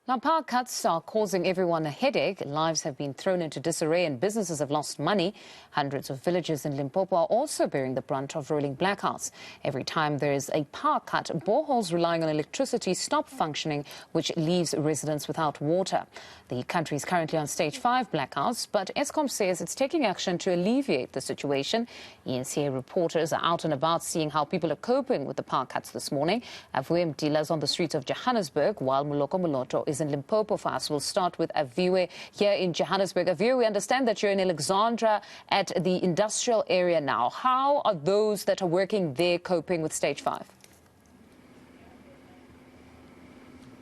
Now, power cuts are causing everyone a headache. Lives have been thrown into disarray and businesses have lost money. Hundreds of villages in Limpopo are also bearing the brunt of rolling blackouts. Every time there is a power cut, boreholes relying on electricity stop functioning, which leaves residents without water. The country is currently on stage 5 blackouts, but Eskom says it's taking action to alleviate the situation. eNCA reporters are out and about seeing how people are coping with the power cuts this morning. Aviwe Mtila is on the streets of Johannesburg, while Muloko Moloto is in Limpopo for us. We'll start with Aviwe here in Johannesburg. Aviwe, we understand that you're in Alexandra at the industrial area now. How are those that are working there coping with stage 5?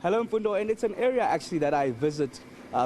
Hello, Mfundo, and it's an area actually that I visit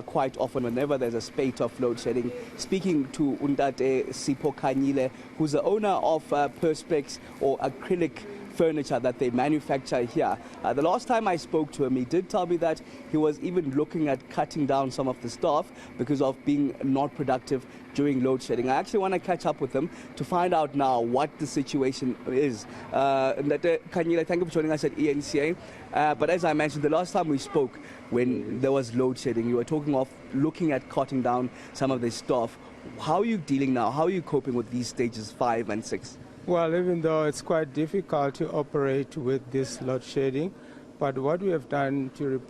quite often whenever there's a spate of load shedding. Speaking to Undate Sipho Kanyile, who's the owner of Perspex or acrylic furniture that they manufacture here. The last time I spoke to him, he did tell me that he was even looking at cutting down some of the staff because of being not productive during load shedding. I actually want to catch up with him to find out now what the situation is. Kanyile, thank you for joining us at eNCA. But as I mentioned, the last time we spoke, when there was load shedding, you were talking of looking at cutting down some of the staff. How are you dealing now? How are you coping with these stages 5 and 6? Well, even though it's quite difficult to operate with this load shedding, but what we have done to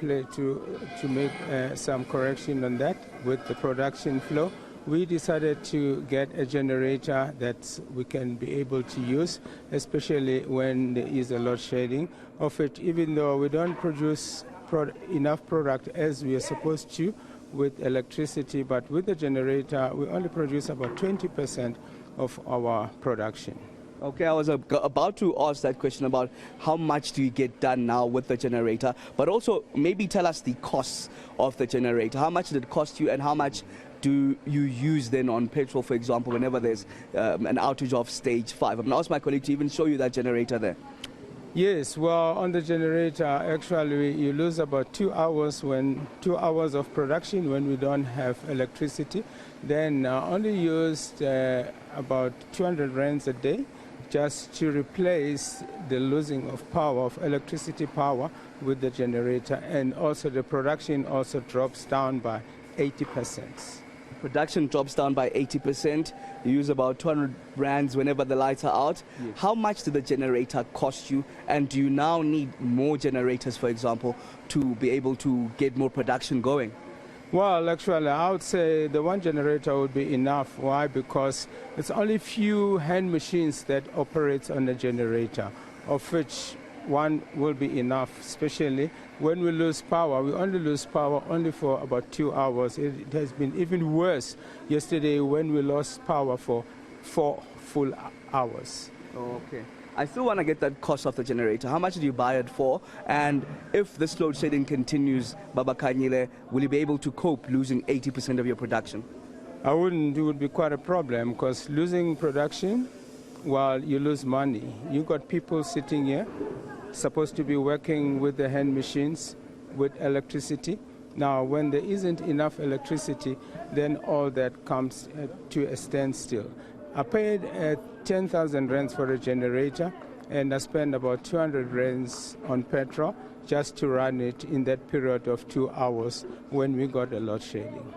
make some correction on that with the production flow, we decided to get a generator that we can be able to use, especially when there is a load shedding of it, even though we don't produce enough product as we are supposed to with electricity, but with the generator, we only produce about 20% of our production. Okay, I was about to ask that question about how much do you get done now with the generator, but also maybe tell us the costs of the generator. How much did it cost you and how much do you use then on petrol, for example, whenever there's an outage of stage 5? I'm going to ask my colleague to even show you that generator there. Yes, well, on the generator, actually, you lose about 2 hours of production when we don't have electricity. Then only used about 200 rands a day just to replace the losing of power, of electricity power with the generator. And also the production also drops down by 80%. Production drops down by 80%. You use about 200 rands whenever the lights are out. Yes. How much did the generator cost you? And do you now need more generators, for example, to be able to get more production going? Well, actually, I would say the one generator would be enough. Why? Because it's only few hand machines that operates on the generator, of which one will be enough, especially when we lose power. We only lose power only for about 2 hours. It has been even worse yesterday when we lost power for 4 full hours. Okay. I still want to get that cost of the generator. How much did you buy it for? And if this load shedding continues, Baba Kanyile, will you be able to cope losing 80% of your production? I wouldn't. It would be quite a problem because losing production, well, you lose money. You got people sitting here supposed to be working with the hand machines with electricity. Now, when there isn't enough electricity, then all that comes to a standstill. I paid 10,000 rands for a generator, and I spent about 200 rands on petrol just to run it in that period of 2 hours when we got a load shedding.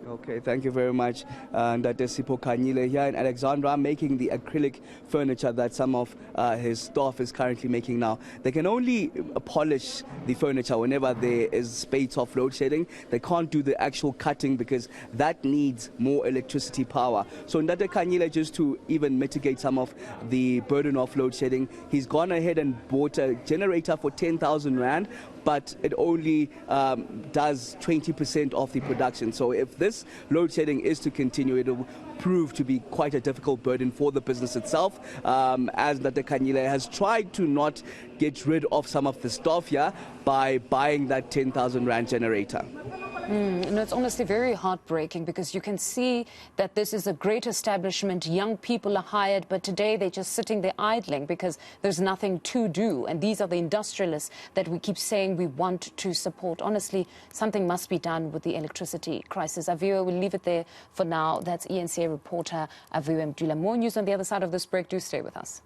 Okay, thank you very much. And that is Sipho Kanyile here in Alexandra making the acrylic furniture that some of his staff is currently making now. They can only polish the furniture whenever there is spates of load shedding. They can't do the actual cutting because that needs more electricity power. So Ndate Kanyile, just to even mitigate some of the burden of load shedding, he's gone ahead and bought a generator for 10,000 rand, but it only does 20% of the production. So if this load shedding is to continue, it will prove to be quite a difficult burden for the business itself, as Ndate Kanyile has tried to not get rid of some of the staff here by buying that 10,000 rand generator. It's honestly very heartbreaking because you can see that this is a great establishment. Young people are hired, but today they're just sitting there idling because there's nothing to do. And these are the industrialists that we keep saying we want to support. Honestly, something must be done with the electricity crisis. Aviwe, we'll leave it there for now. That's eNCA reporter Aviwe Mtila. More news on the other side of this break. Do stay with us.